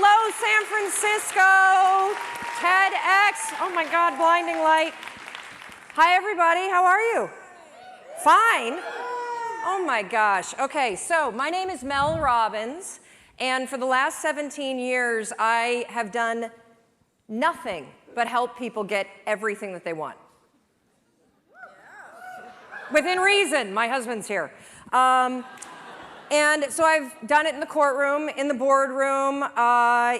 Hello, San Francisco. TEDx. Oh my God, blinding light. Hi, everybody. How are you? Fine. Oh my gosh. Okay, so my name is Mel Robbins, and for the last 17 years, I have done nothing but help people get everything that they want. Within reason. My husband's here. And so I've done it in the courtroom, in the boardroom,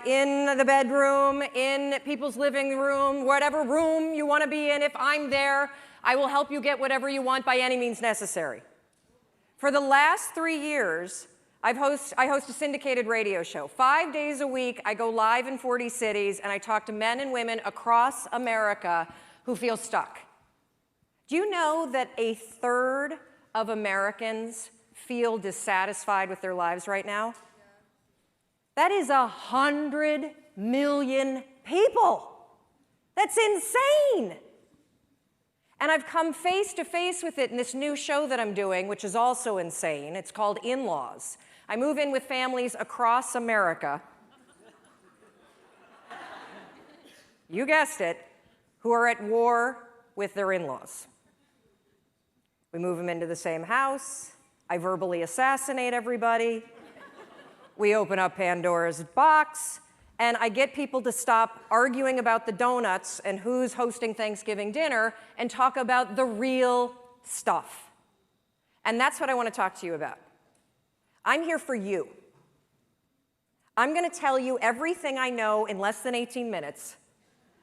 in the bedroom, in people's living room, whatever room you want to be in. If I'm there, I will help you get whatever you want by any means necessary. For the last 3 years, I host a syndicated radio show. 5 days a week, I go live in 40 cities, and I talk to men and women across America who feel stuck. Do you know that 1/3 of Americans feel dissatisfied with their lives right now? That is 100 million people. That's insane. And I've come face to face with it in this new show that I'm doing, which is also insane. It's called In-Laws. I move in with families across America. You guessed it, who are at war with their in-laws. We move them into the same house. I verbally assassinate everybody. We open up Pandora's box, and I get people to stop arguing about the donuts and who's hosting Thanksgiving dinner and talk about the real stuff. And that's what I want to talk to you about. I'm here for you. I'm going to tell you everything I know in less than 18 minutes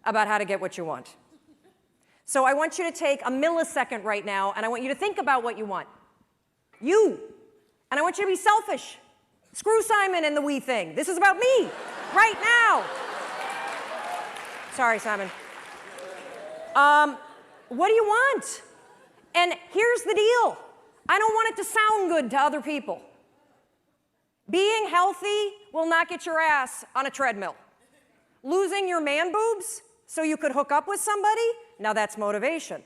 about how to get what you want. So I want you to take a millisecond right now, and I want you to think about what you want. You. And I want you to be selfish. Screw Simon and the we thing. This is about me, right now. Sorry, Simon. What do you want? And here's the deal. I don't want it to sound good to other people. Being healthy will not get your ass on a treadmill. Losing your man boobs so you could hook up with somebody, now that's motivation.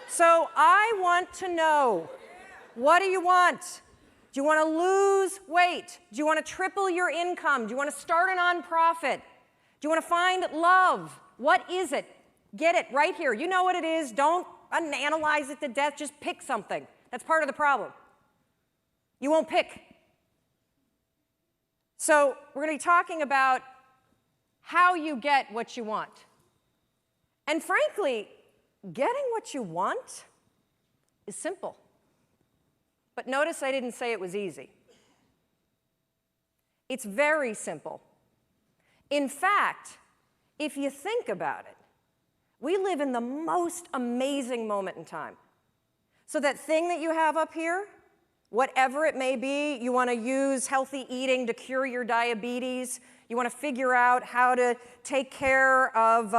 So I want to know, what do you want? Do you want to lose weight? Do you want to triple your income? Do you want to start a nonprofit? Do you want to find love? What is it? Get it right here. You know what it is. Don't analyze it to death. Just pick something. That's part of the problem. You won't pick. So we're going to be talking about how you get what you want. And frankly, getting what you want is simple. But notice I didn't say it was easy. It's very simple. In fact, if you think about it, we live in the most amazing moment in time. So that thing that you have up here, whatever it may be, you want to use healthy eating to cure your diabetes, you want to figure out how to take care of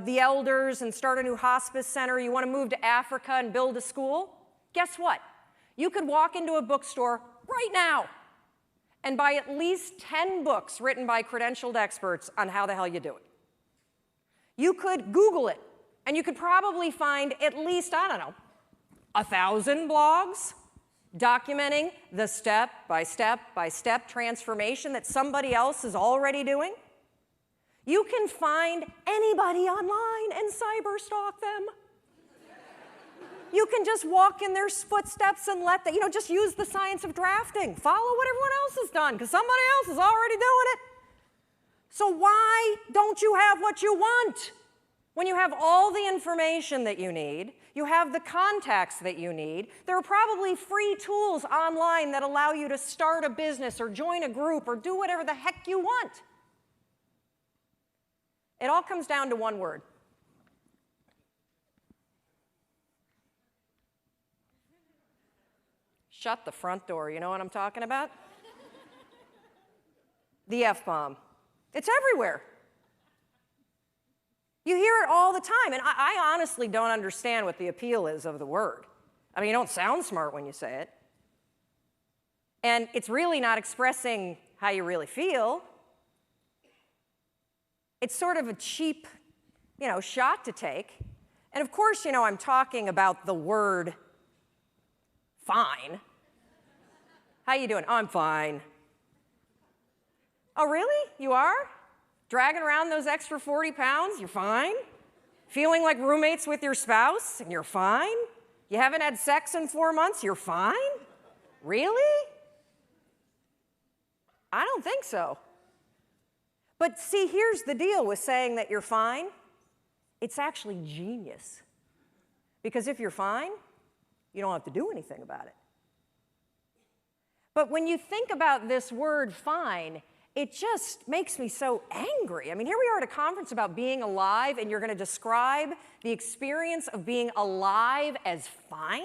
the elders and start a new hospice center, you want to move to Africa and build a school, guess what? You could walk into a bookstore right now and buy at least 10 books written by credentialed experts on how the hell you do it. You could Google it, and you could probably find at least, I don't know, 1,000 blogs documenting the step-by-step transformation that somebody else is already doing. You can find anybody online and cyberstalk them. You can just walk in their footsteps and let them, just use the science of drafting. Follow what everyone else has done, because somebody else is already doing it. So why don't you have what you want? When you have all the information that you need, you have the contacts that you need, there are probably free tools online that allow you to start a business or join a group or do whatever the heck you want. It all comes down to one word. Shut the front door. You know what I'm talking about? The F-bomb. It's everywhere. You hear it all the time, and I honestly don't understand what the appeal is of the word. I mean, you don't sound smart when you say it. And it's really not expressing how you really feel. It's sort of a cheap, shot to take. And of course, I'm talking about the word fine. How you doing? I'm fine. Oh, really? You are? Dragging around those extra 40 pounds? You're fine? Feeling like roommates with your spouse? And you're fine? You haven't had sex in 4 months? You're fine? Really? I don't think so. But see, here's the deal with saying that you're fine. It's actually genius. Because if you're fine, you don't have to do anything about it. But when you think about this word fine, it just makes me so angry. I mean, here we are at a conference about being alive, and you're going to describe the experience of being alive as fine?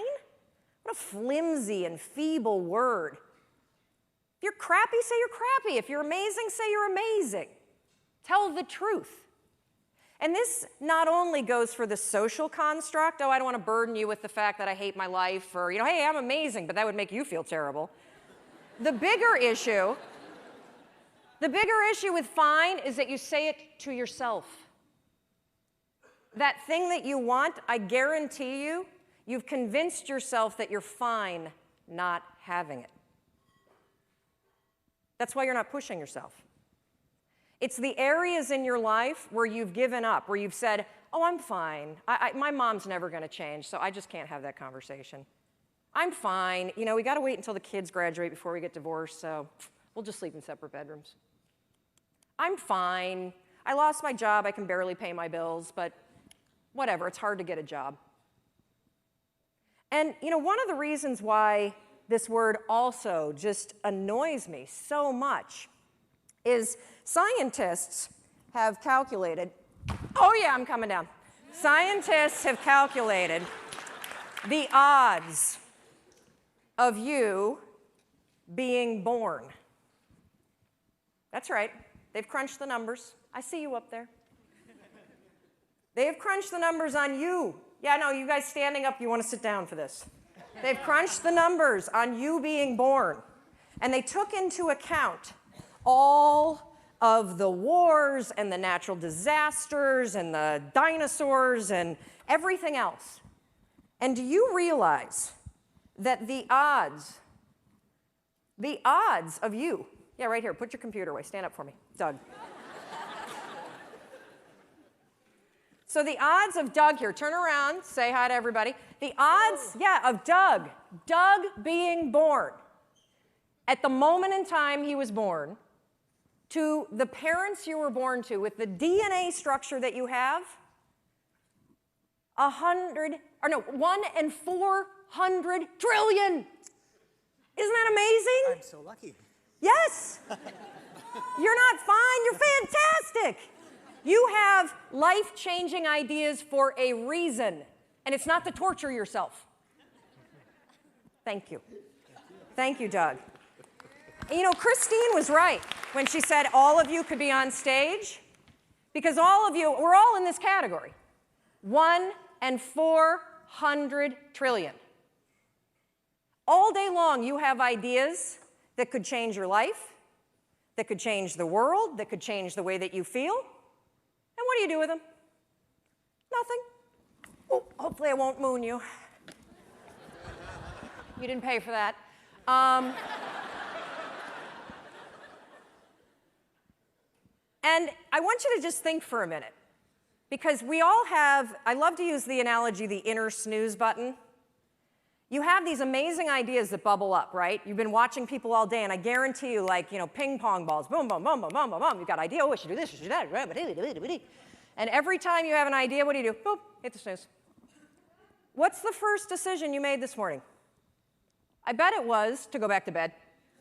What a flimsy and feeble word. If you're crappy, say you're crappy. If you're amazing, say you're amazing. Tell the truth. And this not only goes for the social construct, oh, I don't want to burden you with the fact that I hate my life, or, hey, I'm amazing, but that would make you feel terrible. The bigger issue with fine is that you say it to yourself. That thing that you want, I guarantee you, you've convinced yourself that you're fine not having it. That's why you're not pushing yourself. It's the areas in your life where you've given up, where you've said, oh, I'm fine. My mom's never going to change, so I just can't have that conversation. I'm fine. We got to wait until the kids graduate before we get divorced, so we'll just sleep in separate bedrooms. I'm fine. I lost my job. I can barely pay my bills, but whatever. It's hard to get a job. And, one of the reasons why this word also just annoys me so much is scientists have calculated, oh yeah, I'm coming down. Scientists have calculated the odds of you being born. That's right. They've crunched the numbers. I see you up there. They have crunched the numbers on you. Yeah, no, you guys standing up, you want to sit down for this. They've crunched the numbers on you being born. And they took into account all of the wars and the natural disasters and the dinosaurs and everything else. And do you realize that the odds of you, yeah, right here, put your computer away, stand up for me, Doug. So the odds of Doug here, turn around, say hi to everybody. The odds, of Doug being born at the moment in time he was born to the parents you were born to with the DNA structure that you have, 1 in 400 trillion. Isn't that amazing? I'm so lucky. Yes. You're not fine, you're fantastic. You have life-changing ideas for a reason, and it's not to torture yourself. Thank you. Thank you, Doug. Christine was right when she said all of you could be on stage, because all of you, we're all in this category. 1 in 400 trillion. All day long, you have ideas that could change your life, that could change the world, that could change the way that you feel. And what do you do with them? Nothing. Oh, hopefully I won't moon you. You didn't pay for that. And I want you to just think for a minute, because we all have, I love to use the analogy, the inner snooze button. You have these amazing ideas that bubble up, right? You've been watching people all day, and I guarantee you, like, ping pong balls, boom, boom, boom, boom, boom, boom, boom. You've got an idea, oh, I should do this, I should do that. And every time you have an idea, what do? Boop, hit the snooze. What's the first decision you made this morning? I bet it was to go back to bed.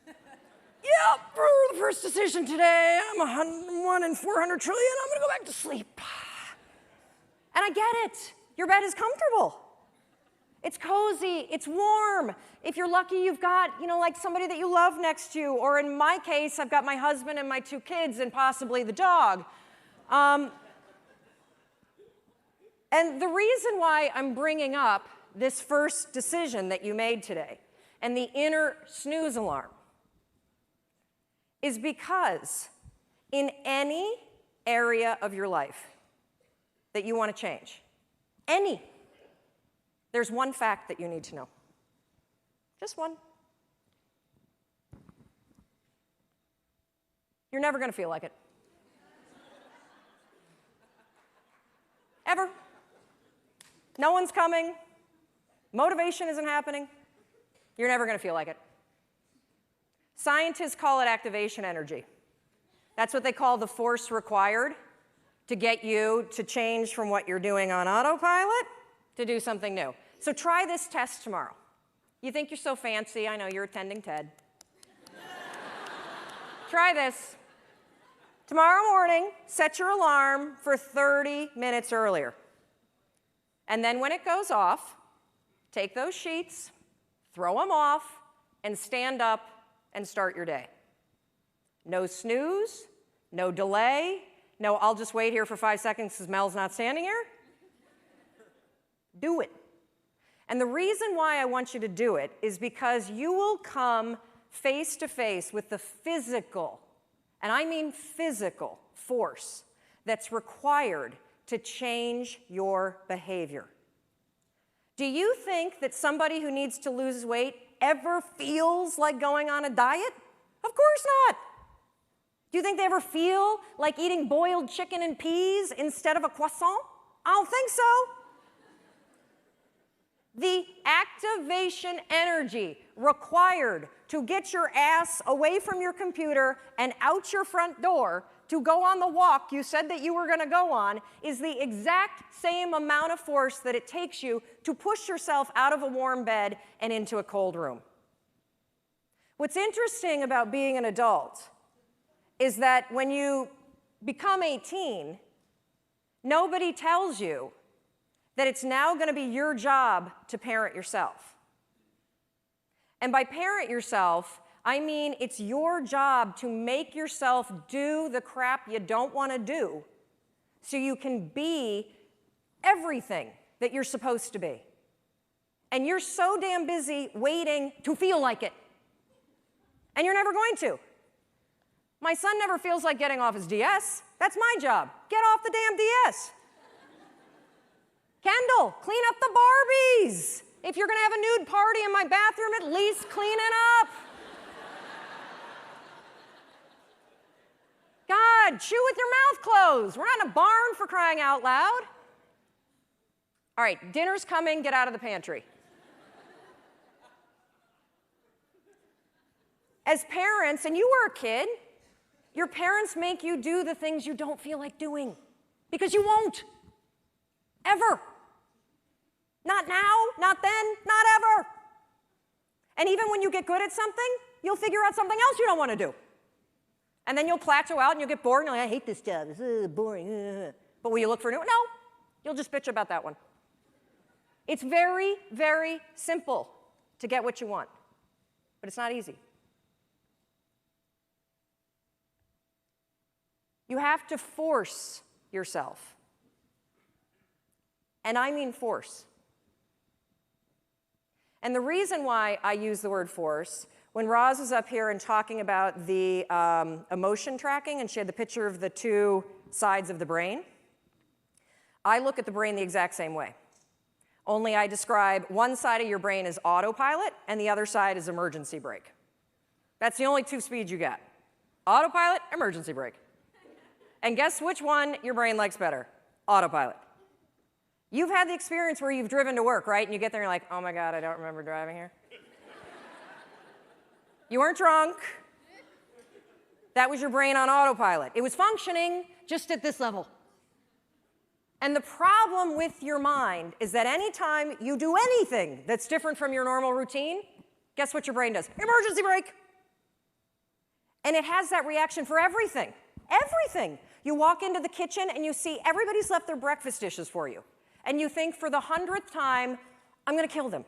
Yep, the first decision today, I'm 1 in 400 trillion, I'm gonna go back to sleep. And I get it. Your bed is comfortable. It's cozy, it's warm. If you're lucky, you've got, like somebody that you love next to you, or in my case, I've got my husband and my 2 kids and possibly the dog. And the reason why I'm bringing up this first decision that you made today and the inner snooze alarm is because in any area of your life that you want to change, there's one fact that you need to know. Just one. You're never going to feel like it. Ever. No one's coming. Motivation isn't happening. You're never going to feel like it. Scientists call it activation energy. That's what they call the force required to get you to change from what you're doing on autopilot to do something new. So try this test tomorrow. You think you're so fancy. I know you're attending TED. Try this. Tomorrow morning, set your alarm for 30 minutes earlier. And then when it goes off, take those sheets, throw them off, and stand up and start your day. No snooze, no delay, no I'll just wait here for 5 seconds because Mel's not standing here. Do it. And the reason why I want you to do it is because you will come face to face with the physical, and I mean physical, force that's required to change your behavior. Do you think that somebody who needs to lose weight ever feels like going on a diet? Of course not. Do you think they ever feel like eating boiled chicken and peas instead of a croissant? I don't think so. The activation energy required to get your ass away from your computer and out your front door to go on the walk you said that you were going to go on is the exact same amount of force that it takes you to push yourself out of a warm bed and into a cold room. What's interesting about being an adult is that when you become 18, nobody tells you that it's now going to be your job to parent yourself. And by parent yourself, I mean it's your job to make yourself do the crap you don't want to do so you can be everything that you're supposed to be. And you're so damn busy waiting to feel like it. And you're never going to. My son never feels like getting off his DS. That's my job. Get off the damn DS. Kendall, clean up the Barbies. If you're going to have a nude party in my bathroom, at least clean it up. God, chew with your mouth closed. We're not in a barn for crying out loud. All right, dinner's coming. Get out of the pantry. As parents, and you were a kid, your parents make you do the things you don't feel like doing because you won't. Ever. Not now, not then, not ever. And even when you get good at something, you'll figure out something else you don't want to do. And then you'll plateau out and you'll get bored and you're like, I hate this job, this is boring. But will you look for a new one? No, you'll just bitch about that one. It's very, very simple to get what you want, but it's not easy. You have to force yourself. And I mean force. And the reason why I use the word force, when Roz was up here and talking about the emotion tracking, and she had the picture of the two sides of the brain, I look at the brain the exact same way. Only I describe one side of your brain as autopilot, and the other side is emergency brake. That's the only two speeds you get. Autopilot, emergency brake. And guess which one your brain likes better? Autopilot. You've had the experience where you've driven to work, right? And you get there and you're like, oh my God, I don't remember driving here. You weren't drunk. That was your brain on autopilot. It was functioning just at this level. And the problem with your mind is that anytime you do anything that's different from your normal routine, guess what your brain does? Emergency brake. And it has that reaction for everything. Everything. You walk into the kitchen and you see everybody's left their breakfast dishes for you. And you think for the 100th time, I'm going to kill them.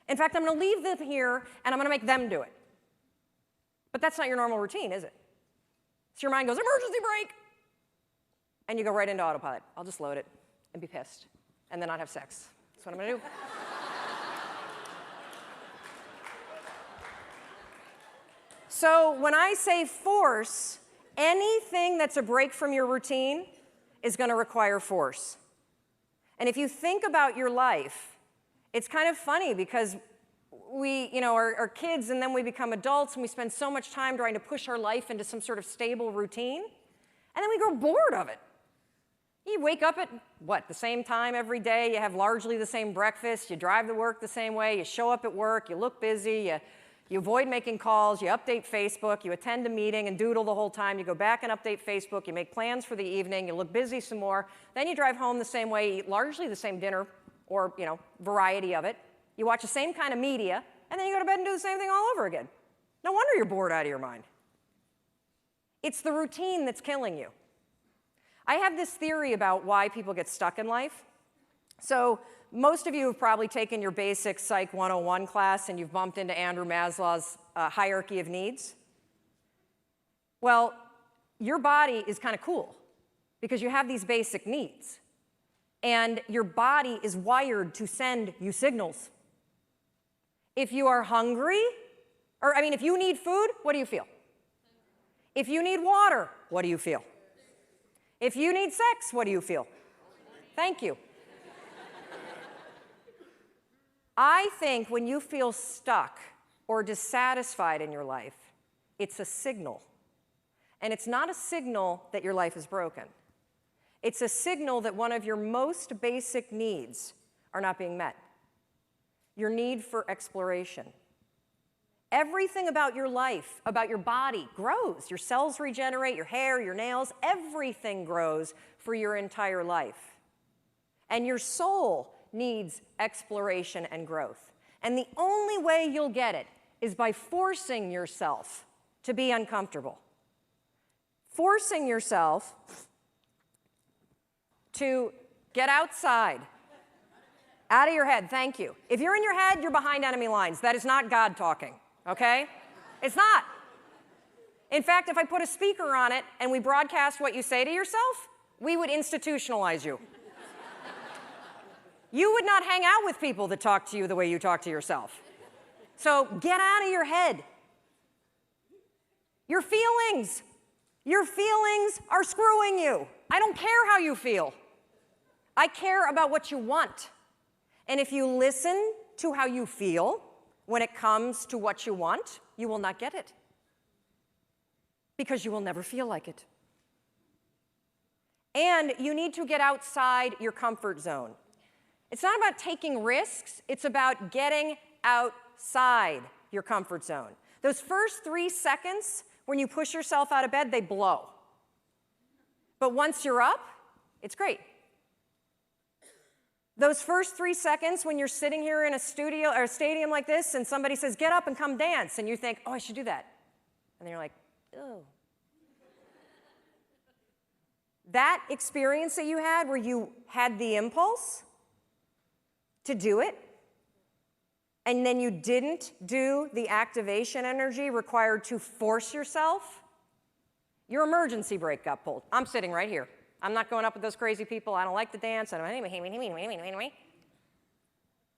In fact, I'm going to leave them here and I'm going to make them do it. But that's not your normal routine, is it? So your mind goes, emergency brake. And you go right into autopilot. I'll just load it and be pissed and then not have sex. That's what I'm going to do. So when I say force, anything that's a break from your routine is going to require force. And if you think about your life, it's kind of funny because we, are kids and then we become adults and we spend so much time trying to push our life into some sort of stable routine, and then we grow bored of it. You wake up at, the same time every day, you have largely the same breakfast, you drive to work the same way, you show up at work, you look busy, you avoid making calls, you update Facebook, you attend a meeting and doodle the whole time, you go back and update Facebook, you make plans for the evening, you look busy some more, then you drive home the same way, eat largely the same dinner, or, variety of it. You watch the same kind of media, and then you go to bed and do the same thing all over again. No wonder you're bored out of your mind. It's the routine that's killing you. I have this theory about why people get stuck in life. So most of you have probably taken your basic Psych 101 class, and you've bumped into Andrew Maslow's hierarchy of needs. Well, your body is kind of cool because you have these basic needs. And your body is wired to send you signals. If you are hungry, if you need food, what do you feel? If you need water, what do you feel? If you need sex, what do you feel? Thank you. I think when you feel stuck or dissatisfied in your life, it's a signal. And it's not a signal that your life is broken. It's a signal that one of your most basic needs are not being met. Your need for exploration. Everything about your life, about your body, grows. Your cells regenerate, your hair, your nails, everything grows for your entire life. And your soul needs exploration and growth. And the only way you'll get it is by forcing yourself to be uncomfortable. Forcing yourself to get outside. Out of your head, thank you. If you're in your head, you're behind enemy lines. That is not God talking, okay? It's not. In fact, if I put a speaker on it and we broadcast what you say to yourself, we would institutionalize you. You would not hang out with people that talk to you the way you talk to yourself. So get out of your head. Your feelings are screwing you. I don't care how you feel. I care about what you want. And if you listen to how you feel when it comes to what you want, you will not get it. Because you will never feel like it. And you need to get outside your comfort zone. It's not about taking risks, it's about getting outside your comfort zone. Those first 3 seconds when you push yourself out of bed, they blow. But once you're up, it's great. Those first 3 seconds when you're sitting here in a studio or a stadium like this and somebody says, get up and come dance, and you think, oh, I should do that. And then you're like, oh. That experience that you had where you had the impulse to do it, and then you didn't do the activation energy required to force yourself, your emergency brake got pulled. I'm sitting right here. I'm not going up with those crazy people. I don't like to dance. Well,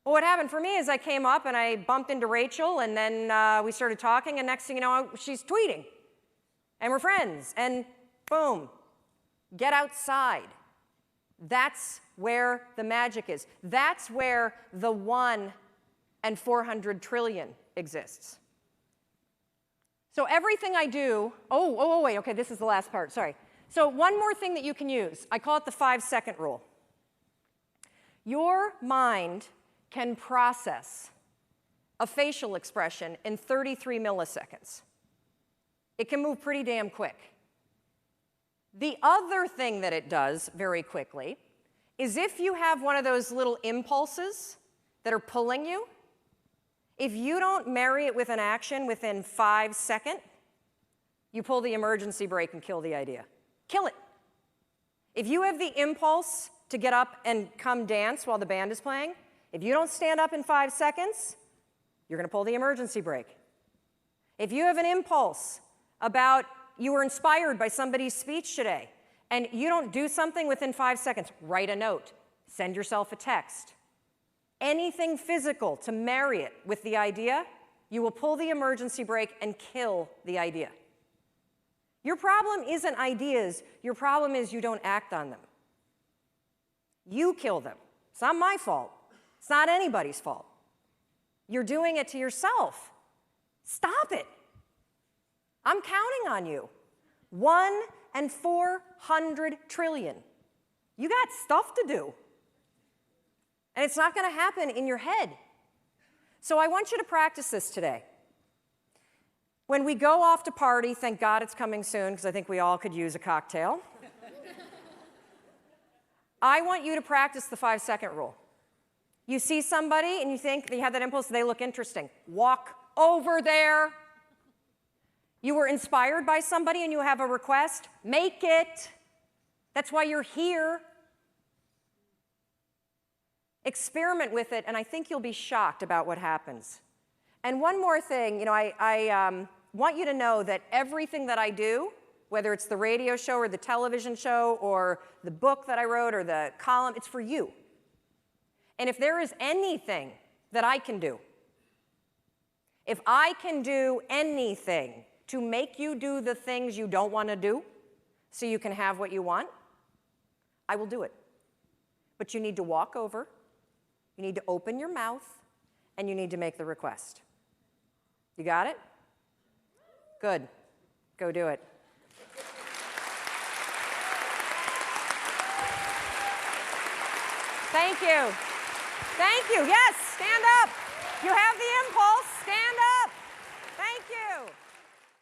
what happened for me is I came up and I bumped into Rachel, and then we started talking, and next thing you know, she's tweeting. And we're friends, and boom, get outside. That's where the magic is. That's where the 1 in 400 trillion exists. So everything I do, wait, okay, this is the last part, sorry. So one more thing that you can use, I call it the 5-second rule. Your mind can process a facial expression in 33 milliseconds. It can move pretty damn quick. The other thing that it does very quickly is if you have one of those little impulses that are pulling you, if you don't marry it with an action within 5 seconds, you pull the emergency brake and kill the idea. Kill it. If you have the impulse to get up and come dance while the band is playing, if you don't stand up in 5 seconds, you're going to pull the emergency brake. If you have an impulse about you were inspired by somebody's speech today, and you don't do something within 5 seconds, write a note, send yourself a text. Anything physical to marry it with the idea, you will pull the emergency brake and kill the idea. Your problem isn't ideas, your problem is you don't act on them. You kill them. It's not my fault. It's not anybody's fault. You're doing it to yourself. Stop it. I'm counting on you. 1 in 400 trillion. You got stuff to do. And it's not going to happen in your head. So I want you to practice this today. When we go off to party, thank God it's coming soon, because I think we all could use a cocktail. I want you to practice the 5-second rule. You see somebody and you think, you have that impulse, they look interesting. Walk over there. You were inspired by somebody and you have a request, make it. That's why you're here. Experiment with it, and I think you'll be shocked about what happens. And one more thing, I want you to know that everything that I do, whether it's the radio show or the television show or the book that I wrote or the column, it's for you. And if there is anything that I can do, if I can do anything to make you do the things you don't want to do so you can have what you want, I will do it. But you need to walk over, you need to open your mouth, and you need to make the request. You got it? Good. Go do it. Thank you. Thank you. Yes, stand up. You have the impulse. Stand